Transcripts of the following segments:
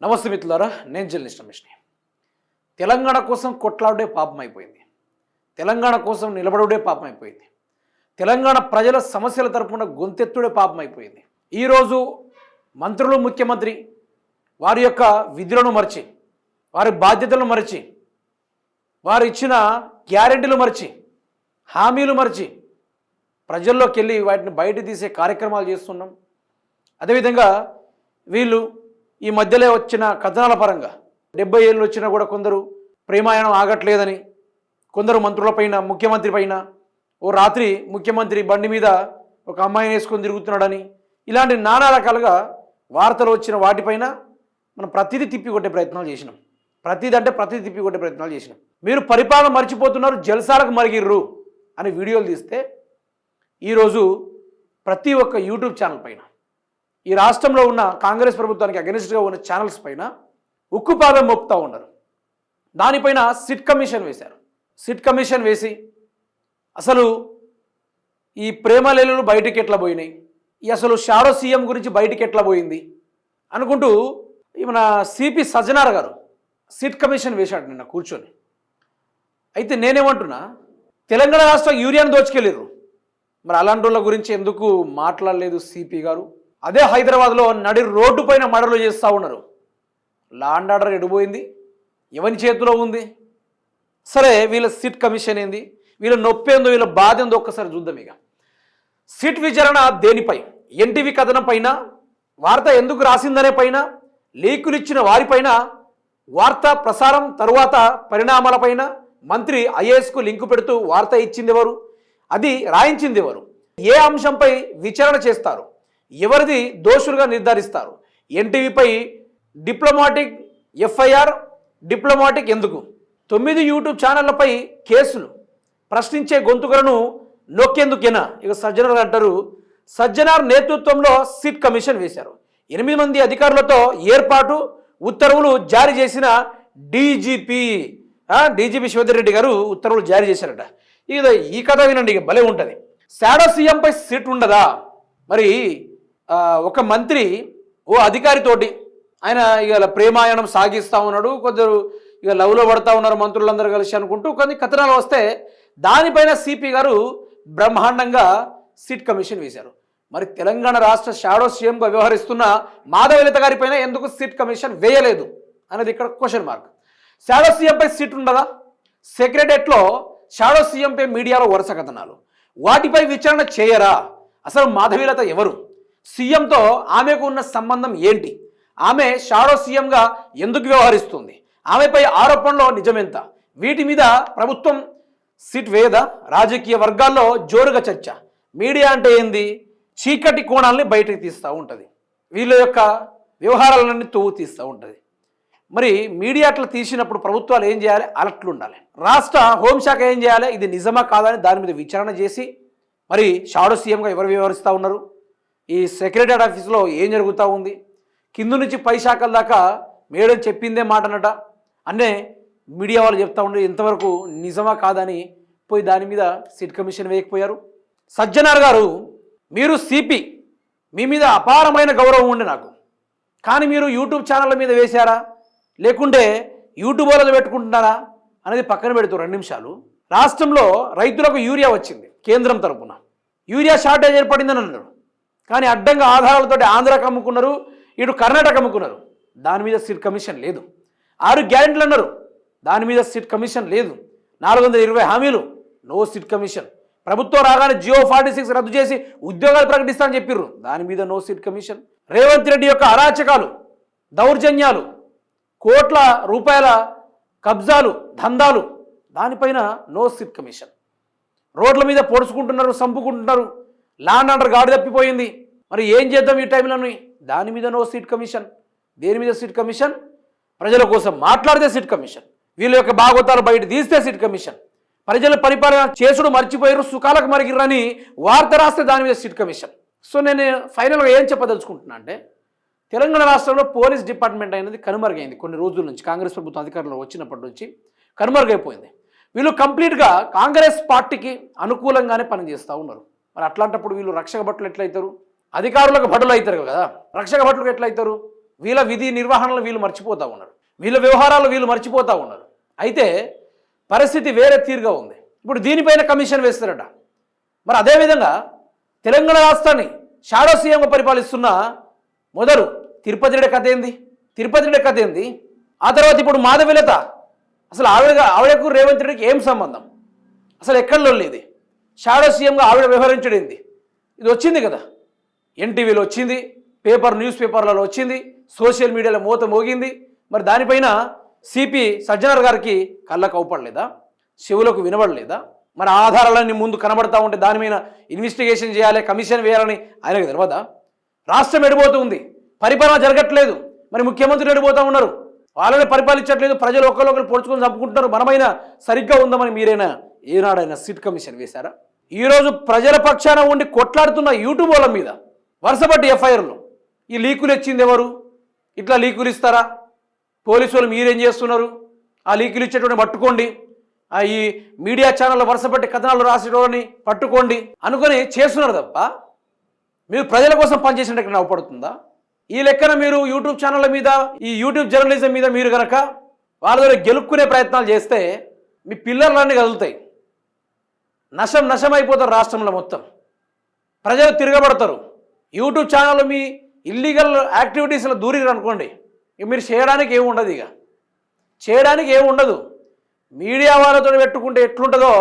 నమస్తే మిత్రులారా, నేను జర్నలిస్ట్ రమేష్ని. తెలంగాణ కోసం కొట్లాడే పాపం అయిపోయింది. తెలంగాణ కోసం నిలబడుడే పాపం అయిపోయింది. తెలంగాణ ప్రజల సమస్యల తరపున గొంతెత్తుడే పాపం అయిపోయింది. ఈరోజు మంత్రులు, ముఖ్యమంత్రి వారి యొక్క విధులను మరిచి, వారి బాధ్యతలను మరిచి, వారు ఇచ్చిన గ్యారెంటీలు మరిచి, హామీలు మరిచి ప్రజల్లోకి వెళ్ళి వాటిని బయట తీసే కార్యక్రమాలు చేస్తున్నాం. అదేవిధంగా వీళ్ళు ఈ మధ్యలో వచ్చిన కథనాల పరంగా 70 ఏళ్ళు వచ్చినా కూడా కొందరు ప్రేమాయణం ఆగట్లేదని, కొందరు మంత్రులపైన, ముఖ్యమంత్రి పైన ఓ రాత్రి ముఖ్యమంత్రి బండి మీద ఒక అమ్మాయిని వేసుకొని తిరుగుతున్నాడని, ఇలాంటి నానా రకాలుగా వార్తలు వచ్చిన వాటిపైన మనం ప్రతిదీ తిప్పికొట్టే ప్రయత్నాలు చేసినాం. ప్రతిదీ తిప్పికొట్టే ప్రయత్నాలు చేసినాం. మీరు పరిపాలన మర్చిపోతున్నారు, జల్సాలకు మరిగిర్రు అని వీడియోలు తీస్తే ఈరోజు ప్రతి ఒక్క యూట్యూబ్ ఛానల్ పైన, ఈ రాష్ట్రంలో ఉన్న కాంగ్రెస్ ప్రభుత్వానికి అగెనిస్ట్గా ఉన్న ఛానల్స్ పైన ఉక్కుపాదం మోపుతూ ఉన్నారు. దానిపైన సిట్ కమిషన్ వేశారు. సిట్ కమిషన్ వేసి అసలు ఈ ప్రేమలేలు బయటికి ఎట్లా పోయినాయి, ఈ అసలు షాడో సీఎం గురించి బయటికి ఎట్లా పోయింది అనుకుంటూ మన సిపి సజ్జనార్ గారు సిట్ కమిషన్ వేశాడు నిన్న కూర్చొని. అయితే నేనేమంటున్నా, తెలంగాణ రాష్ట్రం యూరియాను దోచుకెళ్ళిర్రు, మరి అలాంటి వాళ్ళ గురించి ఎందుకు మాట్లాడలేదు సిపి గారు? అదే హైదరాబాద్లో నడి రోడ్డు పైన మర్డర్లు చేస్తూ ఉన్నారు. లా అండ్ ఆర్డర్ ఎడిపోయింది, ఎవరి చేతిలో ఉంది? సరే, వీళ్ళ సిట్ కమిషన్ ఏంది, వీళ్ళ నొప్పి ఏందో, వీళ్ళ బాధ ఏందో ఒక్కసారి చూద్దాం. ఇక సిట్ విచారణ దేనిపై? ఎన్టీవీ కథనం పైన, వార్త ఎందుకు రాసిందనే పైన, లీకులు ఇచ్చిన వారిపైన, వార్త ప్రసారం తరువాత పరిణామాలపైన, మంత్రి ఐఏఎస్కు లింకు పెడుతూ వార్త ఇచ్చింది ఎవరు, అది రాయించింది ఎవరు, ఏ అంశంపై విచారణ చేస్తారు, ఎవరిది దోషులుగా నిర్ధారిస్తారు, ఎన్టీవీపై డిప్లొమాటిక్ ఎఫ్ఐఆర్, డిప్లొమాటిక్ ఎందుకు, 9 యూట్యూబ్ ఛానళ్లపై కేసులు, ప్రశ్నించే గొంతుకలను నొక్కేందుకేనా? ఇక సజ్జనార్ అంటారు, సజ్జనార్ నేతృత్వంలో సిట్ కమిషన్ వేశారు. 8 మంది అధికారులతో ఏర్పాటు, ఉత్తర్వులు జారీ చేసిన డీజీపీ శివధర్ రెడ్డి గారు ఉత్తర్వులు జారీ చేశారట. ఇక ఈ కథ వినండి, ఇక భలే ఉంటుంది. షాడో సీఎంపై సిట్ ఉండదా? మరి ఒక మంత్రి ఓ అధికారితోటి ఆయన ఇక ప్రేమాయణం సాగిస్తూ ఉన్నాడు, కొందరు ఇక లవ్లో పడతా ఉన్నారు మంత్రులందరూ కలిసి అనుకుంటూ కొన్ని కథనాలు వస్తే దానిపైన సిపి గారు బ్రహ్మాండంగా సిట్ కమిషన్ వేశారు. మరి తెలంగాణ రాష్ట్ర షాడో సీఎంగా వ్యవహరిస్తున్న మాధవలత గారిపైన ఎందుకు సిట్ కమిషన్ వేయలేదు అనేది ఇక్కడ క్వశ్చన్ మార్క్. షాడో సీఎంపై సిట్ ఉండదా? సెక్రటరియట్లో షాడో సీఎంపై మీడియాలో వరుస కథనాలు, వాటిపై విచారణ చేయరా? అసలు మాధవీలత ఎవరు? సీఎంతో ఆమెకు ఉన్న సంబంధం ఏంటి? ఆమె షాడో సీఎంగా ఎందుకు వ్యవహరిస్తుంది? ఆమెపై ఆరోపణలో నిజమెంత? వీటి మీద ప్రభుత్వం సిట్ వేయదా? రాజకీయ వర్గాల్లో జోరుగా చర్చ. మీడియా అంటే ఏంది? చీకటి కోణాలని బయటకు తీస్తూ ఉంటుంది, వీళ్ళ యొక్క వ్యవహారాలన్నీ తవ్వు తీస్తూ ఉంటుంది. మరి మీడియా అట్లా తీసినప్పుడు ప్రభుత్వాలు ఏం చేయాలి? అలర్ట్లు ఉండాలి. రాష్ట్ర హోంశాఖ ఏం చేయాలి? ఇది నిజమా కాదని దాని మీద విచారణ చేసి, మరి షాడో సీఎంగా ఎవరు వ్యవహరిస్తూ ఉన్నారు, ఈ సెక్రటరీ ఆఫీస్లో ఏం జరుగుతూ ఉంది, కింద నుంచి పై శాఖల దాకా మేడం చెప్పిందే మాటనట అనే మీడియా వాళ్ళు చెప్తా ఉండే, ఎంతవరకు నిజమా కాదని పోయి దాని మీద సిట్ కమిషన్ వేయకపోయారు. సజ్జనార్ గారు, మీరు సిపి, మీ మీద అపారమైన గౌరవం ఉండే నాకు, కానీ మీరు యూట్యూబ్ ఛానళ్ళ మీద వేశారా లేకుంటే యూట్యూబ్ వాళ్ళలో పెట్టుకుంటున్నారా అనేది పక్కన పెడుతూ 2 నిమిషాలు. రాష్ట్రంలో రైతులకు యూరియా వచ్చింది, కేంద్రం తరపున యూరియా షార్టేజ్ ఏర్పడిందని అన్నారు, కానీ అడ్డంగా ఆధారాలతో ఆంధ్రాకి అమ్ముకున్నారు, ఇటు కర్ణాటక అమ్ముకున్నారు. దాని మీద సిట్ కమిషన్ లేదు. 6 గ్యారెంటీలు అన్నారు, దాని మీద సిట్ కమిషన్ లేదు. 420 హామీలు, నో సిట్ కమిషన్. ప్రభుత్వం రాగానే జియో 46 రద్దు చేసి ఉద్యోగాలు ప్రకటిస్తామని చెప్పిర్రు, దాని మీద no SIT commission. Revanth Reddy యొక్క అరాచకాలు, దౌర్జన్యాలు, కోట్ల రూపాయల కబ్జాలు, దందాలు, దానిపైన నో సిట్ కమిషన్. రోడ్ల మీద పొడుచుకుంటున్నారు, చంపుకుంటున్నారు, లా అండ్ ఆర్డర్ గాడి తప్పిపోయింది, మరి ఏం చేద్దాం ఈ టైంలో? దాని మీద నో సిట్ కమిషన్. దేని మీద సిట్ కమిషన్? ప్రజల కోసం మాట్లాడితే సిట్ కమిషన్, వీళ్ళ యొక్క భాగవతాలు బయట తీస్తే సిట్ కమిషన్, ప్రజల పరిపాలన చేసుడు మర్చిపోయారు, సుఖాలకు మరిగిరని వార్త రాస్తే దాని మీద సిట్ కమిషన్. సో నేను ఫైనల్గా ఏం చెప్పదలుచుకుంటున్నా అంటే, తెలంగాణ రాష్ట్రంలో పోలీస్ డిపార్ట్మెంట్ అనేది కనుమరుగైంది. కొన్ని రోజుల నుంచి కాంగ్రెస్ ప్రభుత్వం అధికారంలో వచ్చినప్పటి నుంచి కనుమరుగైపోయింది. వీళ్ళు కంప్లీట్గా కాంగ్రెస్ పార్టీకి అనుకూలంగానే పనిచేస్తూ ఉన్నారు. మరి అట్లాంటప్పుడు వీళ్ళు రక్షక భటులు ఎట్లయితారు? అధికారులకు భటులు అవుతారు కదా, రక్షక భటులకు ఎట్లయితారు? వీళ్ళ విధి నిర్వహణలు వీళ్ళు మర్చిపోతూ ఉన్నారు, వీళ్ళ వ్యవహారాలు వీళ్ళు మర్చిపోతూ ఉన్నారు. అయితే పరిస్థితి వేరే తీరుగా ఉంది. ఇప్పుడు దీనిపైన కమిషన్ వేస్తారట. మరి అదేవిధంగా తెలంగాణ రాష్ట్రాన్ని షాడో సీఎంగా పరిపాలిస్తున్న మొదలు తిరుపతి రెడ్డి కథ ఏంది? ఆ తర్వాత ఇప్పుడు మాధవిలత, అసలు ఆవిడకు రేవంత్ రెడ్డికి ఏం సంబంధం? అసలు ఎక్కడలో లేదు. షాడో సీఎంగా ఆవిడ వ్యవహరించడింది. ఇది వచ్చింది కదా, ఎన్టీవీలో వచ్చింది, న్యూస్ పేపర్లలో వచ్చింది, సోషల్ మీడియాలో మోత మోగింది. మరి దానిపైన సిపి సజ్జనార్ గారికి కళ్ళకు అవుపడలేదా, చెవులకు వినబడలేదా? మరి ఆధారాలన్నీ ముందు కనబడతా ఉంటే దాని మీద ఇన్వెస్టిగేషన్ చేయాలి, కమిషన్ వేయాలని ఆయనకు తెలియదా? రాష్ట్రం ఎడిపోతుంది, పరిపాలన జరగట్లేదు. మరి ముఖ్యమంత్రులు ఎడిపోతూ ఉన్నారు, వాళ్ళని పరిపాలించట్లేదు, ప్రజలు ఒకరికొకరు పొడుచుకొని చంపుకుంటున్నారు. మనమైనా సరిగ్గా ఉందామని మీరైనా ఏనాడైనా సిట్ కమిషన్ వేశారా? ఈరోజు ప్రజల పక్షాన ఉండి కొట్లాడుతున్న యూట్యూబ్ వాళ్ళ మీద వరుసపట్టి ఎఫ్ఐఆర్లు. ఈ లీకులు ఇచ్చింది ఎవరు? ఇట్లా లీకులు ఇస్తారా? పోలీసు వాళ్ళు మీరేం చేస్తున్నారు? ఆ లీకులు ఇచ్చేటువంటి పట్టుకోండి, ఈ మీడియా ఛానల్లో వరుసపట్టి కథనాలు రాసేటోని పట్టుకోండి అనుకొని చేస్తున్నారు తప్ప మీరు ప్రజల కోసం పనిచేసినట్టు ఎక్కడ అవపడుతుందా? ఈ లెక్కన మీరు యూట్యూబ్ ఛానళ్ళ మీద, ఈ యూట్యూబ్ జర్నలిజం మీద మీరు కనుక వాళ్ళ దగ్గర గెలుక్కునే ప్రయత్నాలు చేస్తే మీ పిల్లర్లన్నీ కదులుతాయి, నశం అయిపోతారు. రాష్ట్రంలో మొత్తం ప్రజలు తిరగబడతారు. యూట్యూబ్ ఛానల్ మీ ఇల్లీగల్ యాక్టివిటీస్లో దూరిరు అనుకోండి, ఇక మీరు చేయడానికి ఏముండదు. చేయడానికి ఏముండదు. మీడియా వాళ్ళతో పెట్టుకుంటే ఎట్లుంటుందో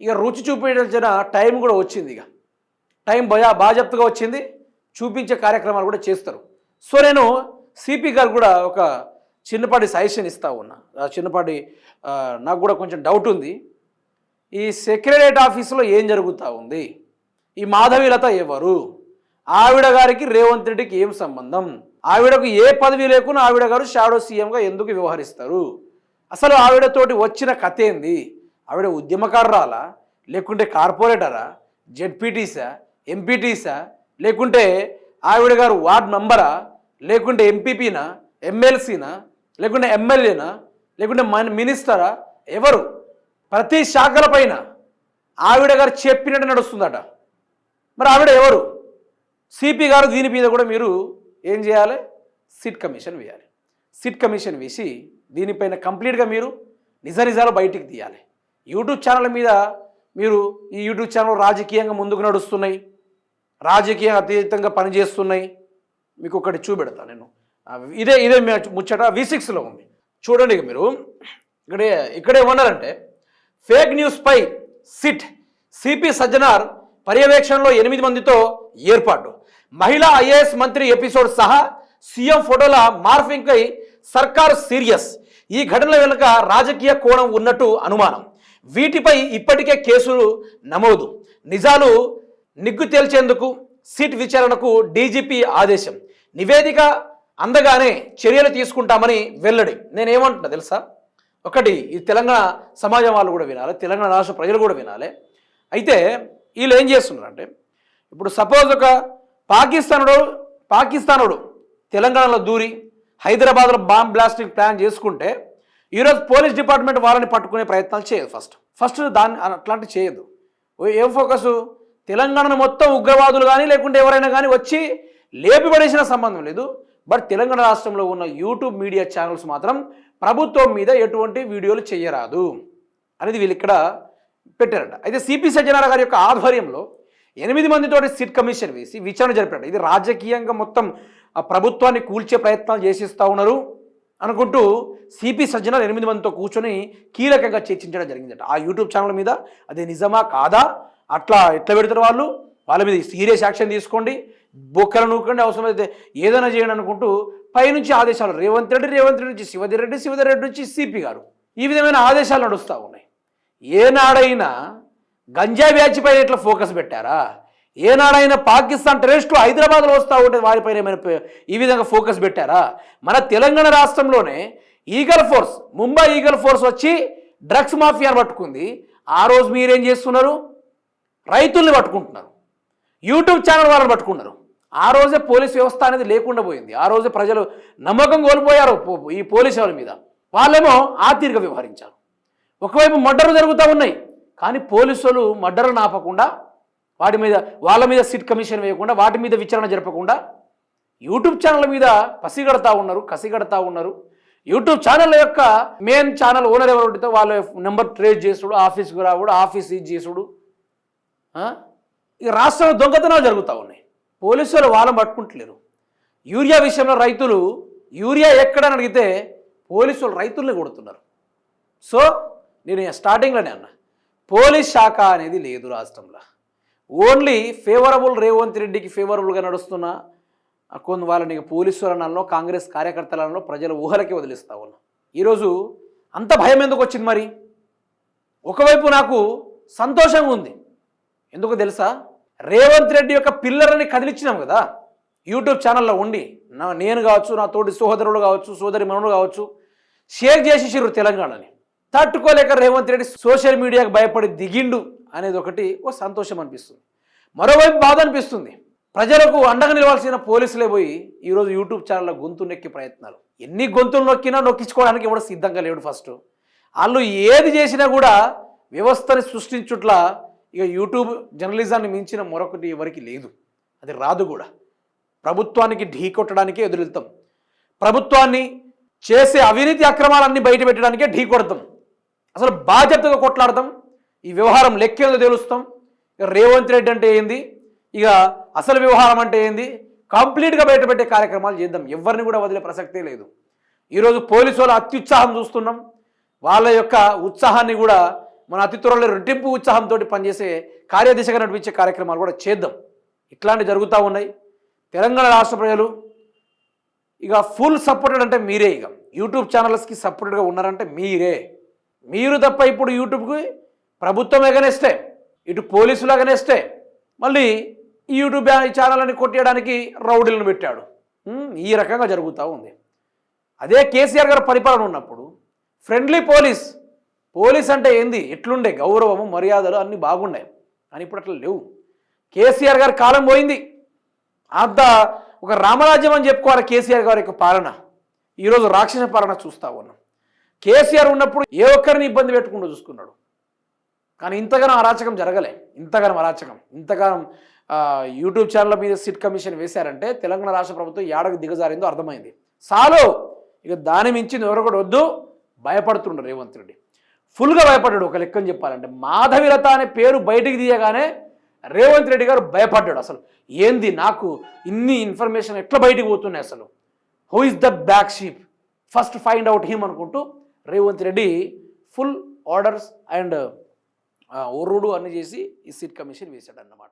ఇక రుచి చూపించాల్సిన టైం కూడా వచ్చింది. ఇక టైం బాజప్తుగా వచ్చింది, చూపించే కార్యక్రమాలు కూడా చేస్తారు. సో నేను సిపి గారు కూడా ఒక చిన్నపాటి సజెషన్ ఇస్తా ఉన్నా. చిన్నపాటి నాకు కూడా కొంచెం డౌట్ ఉంది. ఈ సెక్రటరియట్ ఆఫీసులో ఏం జరుగుతూ ఉంది? ఈ మాధవీలత ఎవరు? ఆవిడ గారికి రేవంత్ రెడ్డికి ఏం సంబంధం? ఆవిడకు ఏ పదవి లేకుండా ఆవిడ గారు షాడో సీఎంగా ఎందుకు వ్యవహరిస్తారు? అసలు ఆవిడతోటి వచ్చిన కథ ఏంది? ఆవిడ ఉద్యమకారురాలా, లేకుంటే కార్పొరేటరా, జెడ్పీటీసా, ఎంపీటీసా, లేకుంటే ఆవిడ గారు వార్డ్ మెంబరా, లేకుంటే ఎంపీపీనా, ఎమ్మెల్సీనా, లేకుంటే ఎమ్మెల్యేనా, లేకుంటే మినిస్టరా? ఎవరు? ప్రతి శాఖల పైన ఆవిడ గారు చెప్పినట్టు నడుస్తుందట. మరి ఆవిడ ఎవరు? సిపి గారు దీని మీద కూడా మీరు ఏం చేయాలి? సిట్ కమిషన్ వేయాలి. సిట్ కమిషన్ వేసి దీనిపైన కంప్లీట్గా మీరు నిజాలు బయటికి తీయాలి. యూట్యూబ్ ఛానల్ మీద మీరు ఈ యూట్యూబ్ ఛానల్ రాజకీయంగా ముందుకు నడుస్తున్నాయి, రాజకీయంగా అతీతంగా పనిచేస్తున్నాయి. మీకు ఒకటి చూపెడతాను నేను. ఇదే ముచ్చట V6లో ఉంది చూడండి. మీరు ఇక్కడే ఉన్నారంటే ఫేక్ న్యూస్పై సిట్ సిపి సజ్జనార్ పర్యవేక్షణలో 8 మందితో ఏర్పాటు. మహిళా ఐఏఎస్ మంత్రి ఎపిసోడ్ సహా సీఎం ఫోటోల మార్ఫింగ్పై సర్కారు సీరియస్. ఈ ఘటనల వెనుక రాజకీయ కోణం ఉన్నట్టు అనుమానం. వీటిపై ఇప్పటికే కేసులు నమోదు. నిజాలు నిగ్గు తేల్చేందుకు సిట్ విచారణకు డీజీపీ ఆదేశం. నివేదిక అందగానే చర్యలు తీసుకుంటామని వెల్లడి. నేనేమంటున్నా తెలుసా? ఒకటి, ఈ తెలంగాణ సమాజం వాళ్ళు కూడా వినాలి, తెలంగాణ రాష్ట్ర ప్రజలు కూడా వినాలి. అయితే వీళ్ళు ఏం చేస్తున్నారంటే, ఇప్పుడు సపోజ్ ఒక పాకిస్తానుడు తెలంగాణలో దూరి హైదరాబాద్లో బాంబ్ బ్లాస్టింగ్ ప్లాన్ చేసుకుంటే ఈరోజు పోలీస్ డిపార్ట్మెంట్ వాళ్ళని పట్టుకునే ప్రయత్నాలు చేయదు. ఫస్ట్ దాన్ని అట్లాంటివి చేయదు. ఏం ఫోకస్? తెలంగాణను మొత్తం ఉగ్రవాదులు కానీ లేకుంటే ఎవరైనా కానీ వచ్చి లేపిపడేసిన సంబంధం లేదు. బట్ తెలంగాణ రాష్ట్రంలో ఉన్న యూట్యూబ్ మీడియా ఛానల్స్ మాత్రం ప్రభుత్వం మీద ఎటువంటి వీడియోలు చేయరాదు అనేది వీళ్ళు ఇక్కడ పెట్టారట. అయితే సిపి సజ్జనార్ గారి యొక్క ఆధ్వర్యంలో 8 మందితోటి సిట్ కమిషన్ వేసి విచారణ జరిపారట. ఇది రాజకీయంగా మొత్తం ఆ ప్రభుత్వాన్ని కూల్చే ప్రయత్నాలు చేసిస్తూ ఉన్నారు అనుకుంటూ సిపి సజ్జనార్ 8 మందితో కూర్చొని కీలకంగా చర్చించడం జరిగిందట. ఆ యూట్యూబ్ ఛానల్ మీద అది నిజమా కాదా, ఎట్లా పెడతారు వాళ్ళ మీద సీరియస్ యాక్షన్ తీసుకోండి, బొక్కలు నూకండి, అవసరమైతే ఏదైనా చేయండి అనుకుంటూ పైనుంచి ఆదేశాలు రేవంత్ రెడ్డి నుంచి శివధర్ రెడ్డి నుంచి సిపి గారు ఈ విధమైన ఆదేశాలు నడుస్తూ ఉన్నాయి. ఏనాడైనా గంజాయి బ్యాచ్ పైన ఇట్లా ఫోకస్ పెట్టారా? ఏనాడైనా పాకిస్తాన్ టెర్రరిస్టులు హైదరాబాద్లో వస్తూ ఉంటే వారిపైన ఏమైనా ఈ విధంగా ఫోకస్ పెట్టారా? మన తెలంగాణ రాష్ట్రంలోనే ముంబై ఈగల్ ఫోర్స్ వచ్చి డ్రగ్స్ మాఫియాను పట్టుకుంది. ఆ రోజు మీరేం చేస్తున్నారు? రైతుల్ని పట్టుకుంటున్నారు, యూట్యూబ్ ఛానల్ వాళ్ళని పట్టుకున్నారు. ఆ రోజే పోలీస్ వ్యవస్థ అనేది లేకుండా పోయింది. ఆ రోజే ప్రజలు నమ్మకం కోల్పోయారు ఈ పోలీసు వాళ్ళ మీద. వాళ్ళేమో ఆ తీరుగా వ్యవహరించారు. ఒకవైపు మర్డర్లు జరుగుతూ ఉన్నాయి, కానీ పోలీసులు మర్డర్లను ఆపకుండా వాళ్ళ మీద సిట్ కమిషన్ వేయకుండా వాటి మీద విచారణ జరపకుండా యూట్యూబ్ ఛానల్ మీద పసిగడతా ఉన్నారు, కసిగడతా ఉన్నారు. యూట్యూబ్ ఛానల్ యొక్క మెయిన్ ఛానల్ ఓనర్ ఎవరు వాళ్ళ నెంబర్ ట్రేస్ చేసుడు, ఆఫీస్కి రావుడు, ఆఫీస్ ఇది చేసుడు. ఇక రాష్ట్రంలో దొంగతనాలు జరుగుతూ ఉన్నాయి. పోలీసులు వాళ్ళని పట్టుకుంటలేరు. యూరియా విషయంలో రైతులు యూరియా ఎక్కడని అడిగితే పోలీసులు రైతుల్ని కొడుతున్నారు. సో నేను స్టార్టింగ్లోనే అన్నా, పోలీస్ శాఖ అనేది లేదు రాష్ట్రంలో. ఓన్లీ ఫేవరబుల్ రేవంత్ రెడ్డికి ఫేవరబుల్గా నడుస్తున్న కొన్ని వాళ్ళని పోలీసులనలో కాంగ్రెస్ కార్యకర్తలలో ప్రజల ఊహలకి వదిలిస్తూ ఉన్నా. ఈరోజు అంత భయం ఎందుకు వచ్చింది? మరి ఒకవైపు నాకు సంతోషంగా ఉంది. ఎందుకు తెలుసా? రేవంత్ రెడ్డి యొక్క పిల్లర్ని కదిలించినాం కదా యూట్యూబ్ ఛానల్లో ఉండి. నేను కావచ్చు, నా తోటి సోదరులు కావచ్చు, సోదరి మనులు కావచ్చు, షేర్ చేసేసారు తెలంగాణని. తట్టుకోలేక రేవంత్ రెడ్డి సోషల్ మీడియాకు భయపడి దిగిండు అనేది ఒకటి ఓ సంతోషం అనిపిస్తుంది. మరోవైపు బాధ అనిపిస్తుంది. ప్రజలకు అండగా నిలవాల్సిన పోలీసులే పోయి ఈరోజు యూట్యూబ్ ఛానల్లో గొంతు నొక్కే ప్రయత్నాలు. ఎన్ని గొంతులు నొక్కినా నొక్కించుకోవడానికి ఎవడో సిద్ధంగా లేడు. ఫస్ట్ వాళ్ళు ఏది చేసినా కూడా వ్యవస్థని సృష్టించుట్లా ఇక యూట్యూబ్ జర్నలిజాన్ని మించిన మరొకటి ఎవరికి లేదు, అది రాదు కూడా. ప్రభుత్వానికి ఢీ కొట్టడానికే ఎదురెళ్తాం, ప్రభుత్వాన్ని చేసే అవినీతి అక్రమాలన్నీ బయట పెట్టడానికే ఢీ కొడతాం, అసలు బాధ్యతగా కొట్లాడతాం. ఈ వ్యవహారం లెక్కేందో తెలుస్తాం. ఇక రేవంత్ రెడ్డి అంటే ఏంది, ఇక అసలు వ్యవహారం అంటే ఏంది కంప్లీట్గా బయటపెట్టే కార్యక్రమాలు చేద్దాం. ఎవరిని కూడా వదిలే ప్రసక్తే లేదు. ఈరోజు పోలీసు వాళ్ళ అత్యుత్సాహం చూస్తున్నాం. వాళ్ళ యొక్క ఉత్సాహాన్ని కూడా మన అతి త్వరలో రెట్టింపు ఉత్సాహంతో పనిచేసే కార్యదిశగా నడిపించే కార్యక్రమాలు కూడా చేద్దాం. ఇట్లాంటివి జరుగుతూ ఉన్నాయి. తెలంగాణ రాష్ట్ర ప్రజలు ఇక ఫుల్ సపోర్టెడ్ అంటే మీరే. ఇక యూట్యూబ్ ఛానల్స్కి సపోర్టెడ్గా ఉన్నారంటే మీరే. మీరు తప్ప ఇప్పుడు యూట్యూబ్కి ప్రభుత్వం ఎగనేస్తే, ఇటు పోలీసులు ఎగనేస్తే, మళ్ళీ ఈ యూట్యూబ్ ఛానల్ని కొట్టేయడానికి రౌడీలను పెట్టాడు. ఈ రకంగా జరుగుతూ ఉంది. అదే కేసీఆర్ గారు పరిపాలన ఉన్నప్పుడు ఫ్రెండ్లీ పోలీస్ అంటే ఏంది, ఎట్లుండే గౌరవము మర్యాదలు అన్నీ బాగున్నాయి. కానీ ఇప్పుడు అట్లా లేవు. కేసీఆర్ గారి కాలం పోయింది. అంత ఒక రామరాజ్యం అని చెప్పుకోవాలి కేసీఆర్ గారి యొక్క పాలన. ఈరోజు రాక్షస పాలన చూస్తూ ఉన్నాం. కేసీఆర్ ఉన్నప్పుడు ఏ ఒక్కరిని ఇబ్బంది పెట్టుకుంటూ చూసుకున్నాడు. కానీ ఇంతగానో అరాచకం జరగలే. ఇంతగానం యూట్యూబ్ ఛానళ్ళ మీద సిట్ కమిషన్ వేశారంటే తెలంగాణ రాష్ట్ర ప్రభుత్వం ఏడకు దిగజారిందో అర్థమైంది. చాలు, ఇక దాని మించింది ఎవరు కూడా వద్దు. భయపడుతుండ్రు రేవంత్ రెడ్డి, ఫుల్గా భయపడ్డాడు. ఒక లెక్కని చెప్పాలంటే మాధవిలత అనే పేరు బయటికి తీయగానే రేవంత్ రెడ్డి గారు భయపడ్డాడు. అసలు ఏంది, నాకు ఇన్ని ఇన్ఫర్మేషన్ ఎట్లా బయటికి పోతున్నాయి, అసలు who is the back sheep, first find out him అనుకుంటూ Revanth Reddy full orders and ఒర్రుడు అన్ని చేసి ఈ సిట్ కమిషన్ వేశాడు అన్నమాట.